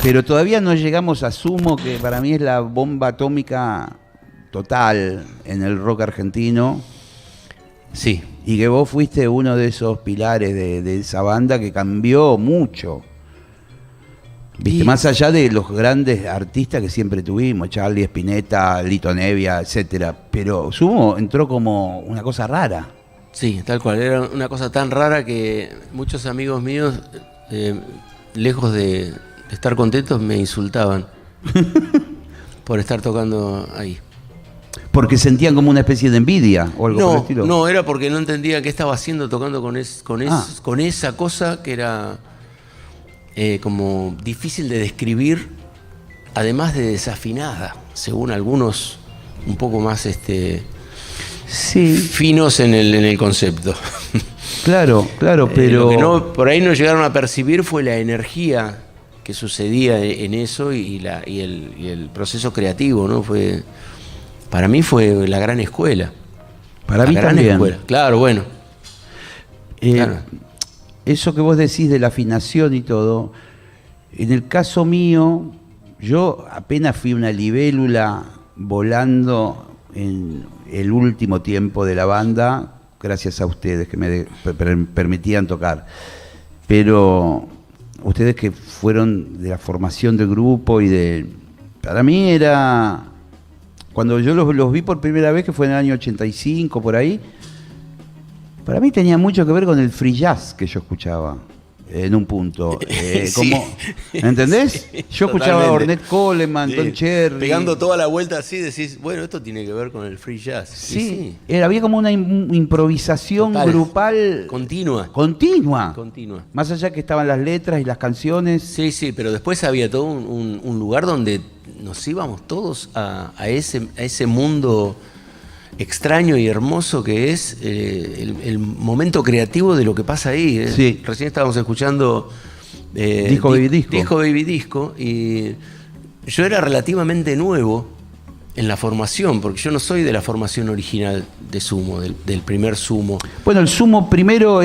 Pero todavía no llegamos a Sumo, que para mí es la bomba atómica total en el rock argentino. Sí. Y que vos fuiste uno de esos pilares de esa banda que cambió mucho. ¿Viste? Más allá de los grandes artistas que siempre tuvimos, Charlie, Spinetta, Lito Nevia, etcétera. Pero Sumo entró como una cosa rara. Sí, tal cual. Era una cosa tan rara que muchos amigos míos, lejos de estar contentos, me insultaban por estar tocando ahí. Porque sentían como una especie de envidia o algo por el estilo. No, era porque no entendía qué estaba haciendo tocando con esa cosa que era como difícil de describir, además de desafinada, según algunos un poco más sí, finos en el concepto. Claro, pero... Lo que por ahí no llegaron a percibir fue la energía que sucedía en eso y el proceso creativo, ¿no? Para mí fue la gran escuela. Para mí también. Escuela. Claro, bueno. Claro. Eso que vos decís de la afinación y todo, en el caso mío, yo apenas fui una libélula volando en el último tiempo de la banda, gracias a ustedes que me permitían tocar. Pero ustedes que fueron de la formación del grupo para mí era... Cuando yo los vi por primera vez, que fue en el año 85, por ahí, para mí tenía mucho que ver con el free jazz que yo escuchaba en un punto. Sí. ¿Entendés? Yo escuchaba a Ornette Coleman, Sí. Don Cherry. Pegando toda la vuelta así, decís, bueno, esto tiene que ver con el free jazz. Sí. Había como una improvisación Total. Grupal. Continua. Más allá que estaban las letras y las canciones. Sí, pero después había todo un lugar donde nos íbamos todos a ese mundo extraño y hermoso que es el momento creativo de lo que pasa ahí. Sí. Recién estábamos escuchando Disco Baby Disco. Disco Baby Disco, y yo era relativamente nuevo en la formación, porque yo no soy de la formación original de Sumo, del primer Sumo. Bueno, el Sumo primero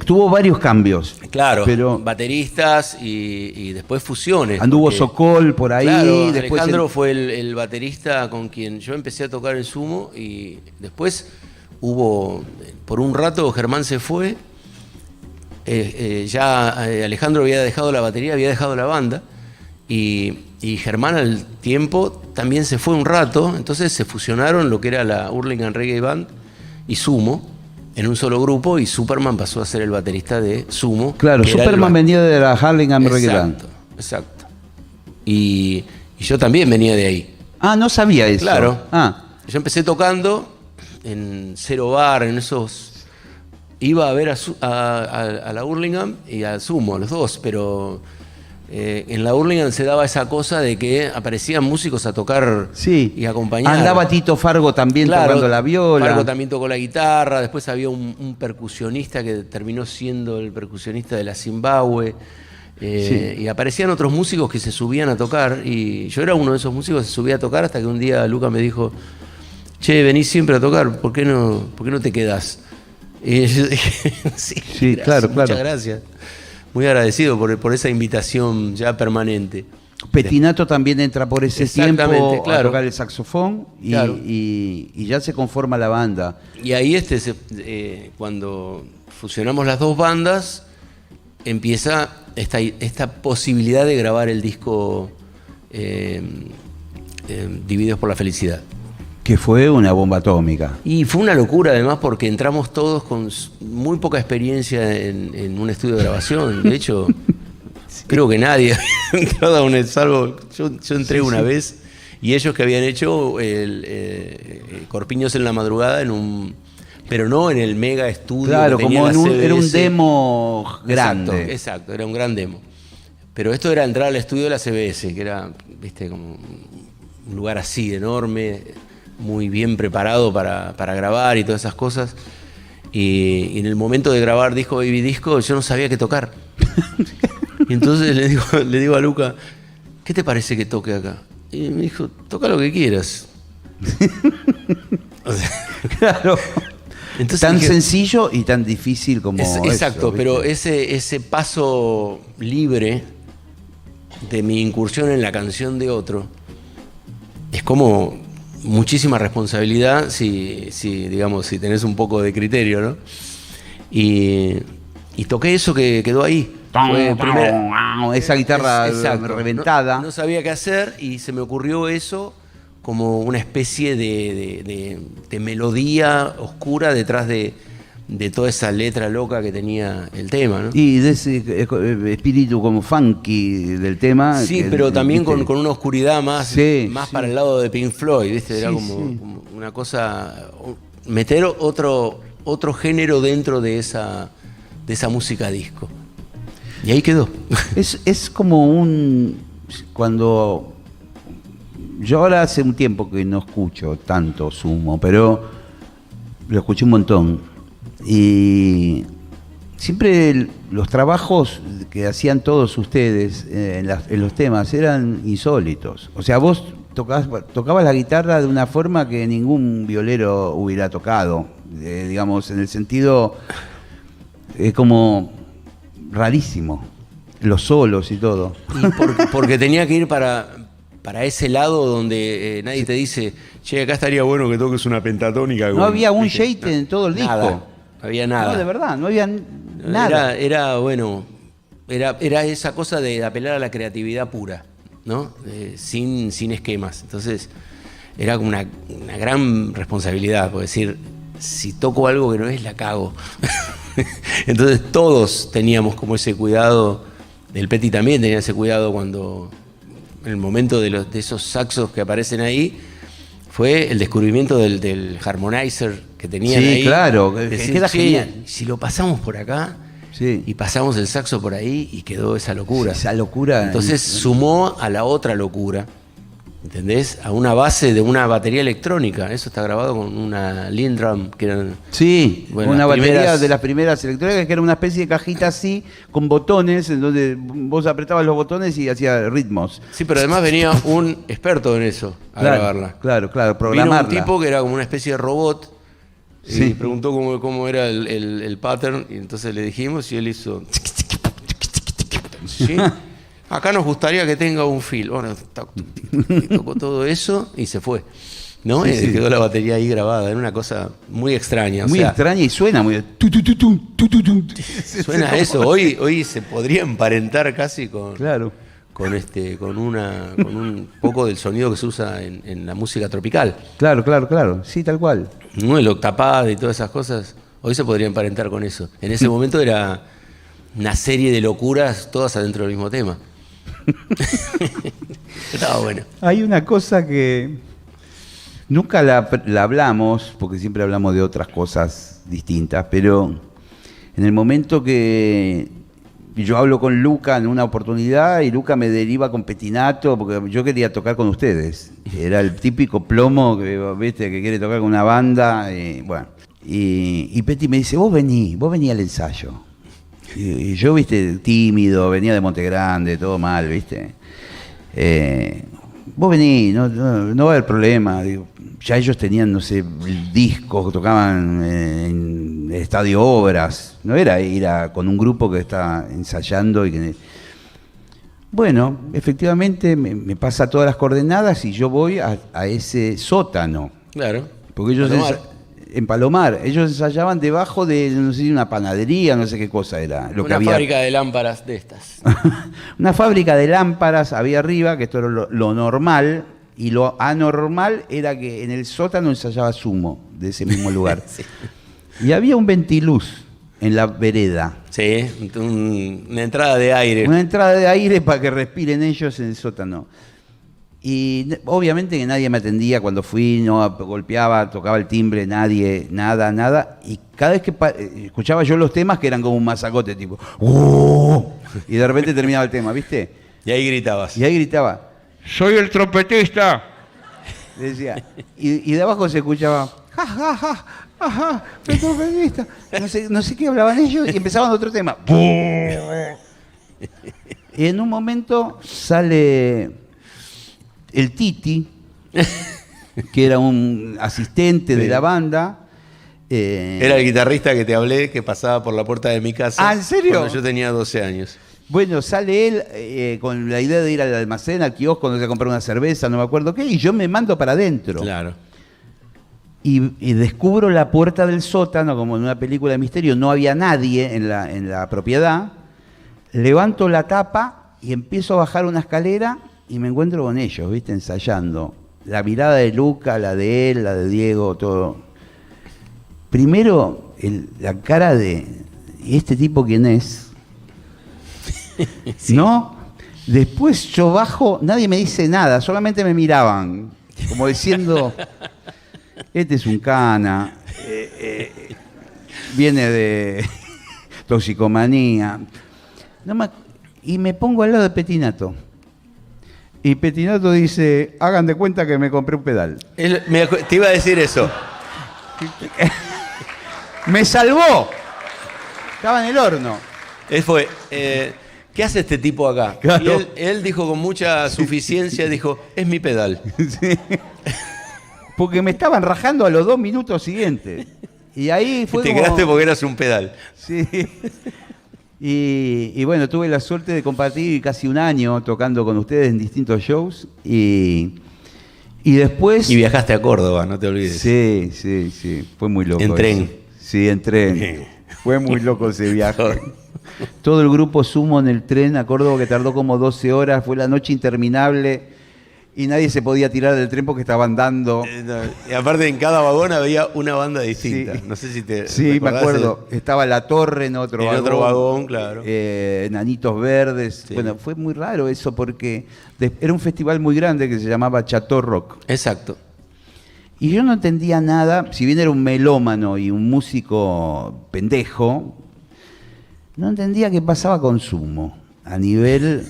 tuvo varios cambios. Claro, pero bateristas y después fusiones. Anduvo porque, Sokol por ahí. claro, después Alejandro fue el baterista con quien yo empecé a tocar en Sumo, y después por un rato Germán se fue, Alejandro había dejado la batería, había dejado la banda, y Germán al tiempo también se fue un rato, entonces se fusionaron lo que era la Hurlingham Reggae Band y Sumo en un solo grupo, y Superman pasó a ser el baterista de Sumo. Claro, Superman venía de la Hurlingham Reggae Band. Exacto. Y yo también venía de ahí. Ah, no sabía eso. Claro. Ah. Yo empecé tocando en Cero Bar, en esos... Iba a ver a la Hurlingham y a Sumo, a los dos, pero... en la Hurlingham se daba esa cosa de que aparecían músicos a tocar y acompañar. Andaba Tito Fargo también, claro, tocando la viola. Fargo también tocó la guitarra. Después había un percusionista que terminó siendo el percusionista de la Zimbabue. Y aparecían otros músicos que se subían a tocar. Y yo era uno de esos músicos que se subía a tocar, hasta que un día Luca me dijo: che, venís siempre a tocar, ¿por qué no te quedás? Y yo dije, sí, claro. Muchas gracias. Muy agradecido por esa invitación ya permanente. Petinato también entra por ese tiempo a tocar el saxofón y ya se conforma la banda. Y ahí cuando fusionamos las dos bandas, empieza esta posibilidad de grabar el disco Divididos por la Felicidad. Que fue una bomba atómica. Y fue una locura, además, porque entramos todos con muy poca experiencia en un estudio de grabación. De hecho, creo que nadie ha entrado salvo yo entré una vez, y ellos que habían hecho Corpiños en la Madrugada pero no en el mega estudio. Claro, que tenía como era un CBS. demo grande. Exacto, era un gran demo. Pero esto era entrar al estudio de la CBS, que era, viste, como un lugar así enorme, muy bien preparado para grabar y todas esas cosas. Y en el momento de grabar Disco Baby Disco, yo no sabía qué tocar. Y entonces le digo a Luca: ¿qué te parece que toque acá? Y me dijo: toca lo que quieras. O sea, claro. Entonces tan sencillo y tan difícil como exacto, eso, pero ese paso libre de mi incursión en la canción de otro, es como muchísima responsabilidad si tenés un poco de criterio, ¿no? Y toqué eso que quedó ahí. Fue esa guitarra reventada. No sabía qué hacer y se me ocurrió eso como una especie de melodía oscura detrás de toda esa letra loca que tenía el tema, ¿no? Y de ese espíritu como funky del tema. Sí, pero también con una oscuridad más para el lado de Pink Floyd, ¿viste? Era como una cosa, meter otro género dentro de esa música disco. Y ahí quedó. Es como cuando yo ahora hace un tiempo que no escucho tanto Sumo, pero lo escuché un montón. Y siempre los trabajos que hacían todos ustedes en los temas eran insólitos. O sea, vos tocabas la guitarra de una forma que ningún violero hubiera tocado, digamos, en el sentido como rarísimo, los solos y todo. Y porque tenía que ir para ese lado donde nadie te dice, che, acá estaría bueno que toques una pentatónica. No había un shade en todo el disco. No había nada. No, de verdad, no había nada. Era esa cosa de apelar a la creatividad pura, ¿no? Sin esquemas. Entonces, era como una gran responsabilidad, por decir, si toco algo que no es, la cago. Entonces, todos teníamos como ese cuidado. El Petty también tenía ese cuidado cuando, en el momento de esos saxos que aparecen ahí, fue el descubrimiento del harmonizer que tenían ahí. Sí, claro, queda genial. Si lo pasamos por acá y pasamos el saxo por ahí y quedó esa locura. Esa locura. Entonces sumó a la otra locura, ¿entendés? A una base de una batería electrónica. Eso está grabado con una Lindrum, que eran... Sí, una batería de las primeras electrónicas, que era una especie de cajita así, con botones, en donde vos apretabas los botones y hacía ritmos. Sí, pero además venía un experto en eso a grabarla. Claro, programarla. Vino un tipo que era como una especie de robot y preguntó cómo era el pattern, y entonces le dijimos y él hizo... ¿Sí? Acá nos gustaría que tenga un feel. Bueno, tocó todo eso y se fue, ¿no? Sí. Quedó la batería ahí grabada. Era una cosa muy extraña. Muy extraña y suena muy... Suena eso. Hoy se podría emparentar casi con... Claro. Con un poco del sonido que se usa en la música tropical. Claro. Sí, tal cual. ¿No? El octapad y todas esas cosas. Hoy se podría emparentar con eso. En ese momento era una serie de locuras, todas adentro del mismo tema. Estaba bueno. Hay una cosa que nunca la hablamos, porque siempre hablamos de otras cosas distintas, pero en el momento que yo hablo con Luca en una oportunidad y Luca me deriva con Pettinato, porque yo quería tocar con ustedes. Era el típico plomo que quiere tocar con una banda. Y Petti me dice, vos vení al ensayo. Y yo, tímido, venía de Monte Grande, todo mal, vos vení, no va a haber problema. Digo, ya ellos tenían, no sé, discos, tocaban en Estadio Obras. No era ir con un grupo que está ensayando y que... Bueno, efectivamente me pasa todas las coordenadas y yo voy a ese sótano. Claro. Porque ellos... En Palomar, ellos ensayaban debajo de, no sé, una panadería, no sé qué cosa era. Una fábrica de lámparas de estas. Una fábrica de lámparas había arriba, que esto era lo normal, y lo anormal era que en el sótano ensayaba Sumo, de ese mismo lugar. Sí. Y había un ventiluz en la vereda. Sí, una entrada de aire. Una entrada de aire para que respiren ellos en el sótano. Y obviamente que nadie me atendía cuando fui, no golpeaba, tocaba el timbre, nadie, nada. Y cada vez que escuchaba yo los temas, que eran como un masacote, tipo, ¡oh! Y de repente terminaba el tema, ¿viste? Y ahí gritabas. Y ahí gritaba, ¡soy el trompetista! Decía. Y de abajo se escuchaba, ¡ja, ja, ja! ¡Ajá! ¡El trompetista! No sé qué hablaban ellos y empezaban otro tema. Y en un momento sale el Titi, que era un asistente de la banda. Era el guitarrista que te hablé, que pasaba por la puerta de mi casa. ¿Ah, en serio? Cuando yo tenía 12 años. Bueno, sale él con la idea de ir al almacén, al kiosco, donde se comprar una cerveza, no me acuerdo qué, y yo me mando para adentro. Claro. Y descubro la puerta del sótano, como en una película de misterio, no había nadie en la propiedad. Levanto la tapa y empiezo a bajar una escalera y me encuentro con ellos, ¿viste? Ensayando. La mirada de Luca, la de él, la de Diego, todo. Primero, la cara de ¿y este tipo quién es? Sí. ¿No? Después yo bajo, nadie me dice nada, solamente me miraban, como diciendo, este es un cana, viene de toxicomanía. Y me pongo al lado de Pettinato. Y Pettinato dice, hagan de cuenta que me compré un pedal. Te iba a decir eso. Me salvó. Estaba en el horno. Él fue, ¿qué hace este tipo acá? Claro. Y él dijo con mucha suficiencia, dijo, es mi pedal. Sí. Porque me estaban rajando a los 2 minutos siguientes. Y ahí fue Te como... quedaste porque eras un pedal. Sí. Y bueno, tuve la suerte de compartir casi un año tocando con ustedes en distintos shows. Y después... Y viajaste a Córdoba, no te olvides. Sí. Fue muy loco. En tren. Eso. Sí, en tren. Fue muy loco ese viaje. Todo el grupo Sumo en el tren a Córdoba, que tardó como 12 horas. Fue la noche interminable. Y nadie se podía tirar del tren porque estaban dando. Y aparte en cada vagón había una banda distinta. Sí. No sé si te Sí, me acuerdo. Estaba La Torre en otro vagón. En otro vagón, claro. Enanitos Verdes. Sí. Bueno, fue muy raro eso porque era un festival muy grande que se llamaba Chateau Rock. Exacto. Y yo no entendía nada, si bien era un melómano y un músico pendejo, no entendía qué pasaba con Sumo a nivel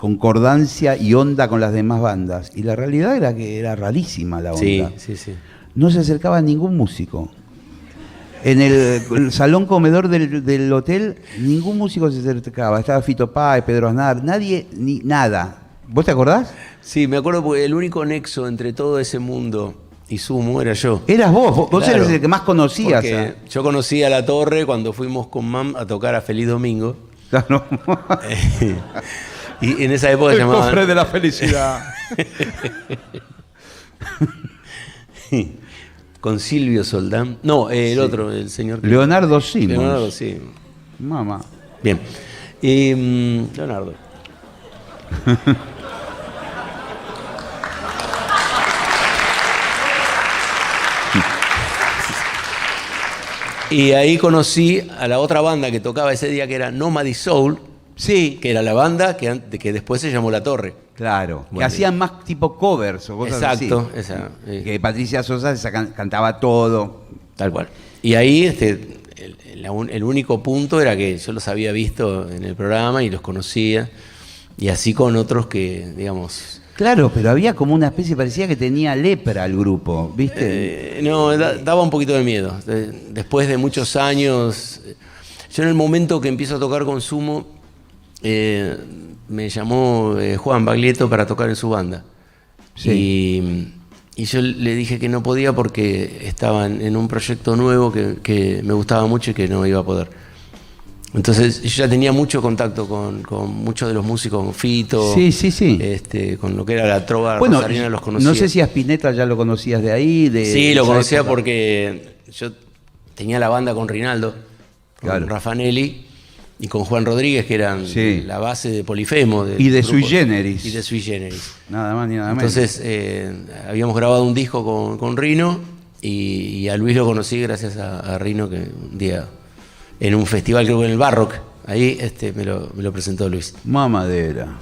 concordancia y onda con las demás bandas. Y la realidad era que era rarísima la onda. Sí. No se acercaba ningún músico. En el salón comedor del hotel, ningún músico se acercaba. Estaba Fito Páez, Pedro Aznar, nadie, ni nada. ¿Vos te acordás? Sí, me acuerdo porque el único nexo entre todo ese mundo y Sumo era yo. Eras vos Claro, eres el que más conocías. Porque yo conocí a La Torre cuando fuimos con Mam a tocar a Feliz Domingo. Claro. Y en esa época se llamaban... cofre de la felicidad. Con Silvio Soldán. No, el otro, el señor... Leonardo Simons. Leonardo, sí. Mamá. Bien. Leonardo. Y ahí conocí a la otra banda que tocaba ese día, que era Nomady Soul. Sí. Que era la banda que después se llamó La Torre. Claro. Bueno, que hacían más tipo covers o cosas exacto, así. esa. Que Patricia Sosa cantaba todo. Tal cual. Y ahí el único punto era que yo los había visto en el programa y los conocía. Y así con otros que, digamos... Claro, pero había como una especie, parecía que tenía lepra el grupo, ¿viste? No, daba un poquito de miedo. Después de muchos años, yo en el momento que empiezo a tocar con Sumo, me llamó Juan Baglietto para tocar en su banda. Sí. Y yo le dije que no podía porque estaba en un proyecto nuevo que me gustaba mucho y que no iba a poder. Entonces yo ya tenía mucho contacto con muchos de los músicos, con Fito, sí. Con lo que era la trova bueno, rosarina, los conocía. No sé si a Spinetta ya lo conocías de ahí. Sí, lo conocía porque yo tenía la banda con Rinaldo, con Raffanelli y con Juan Rodríguez, que eran la base de Polifemo. Y de Sui Generis. Y de Sui Generis. Nada más ni nada menos. Entonces habíamos grabado un disco con Rino y a Luis lo conocí gracias a Rino, que un día... En un festival, creo que en el Barrock, ahí me lo presentó Luis. Mamadera.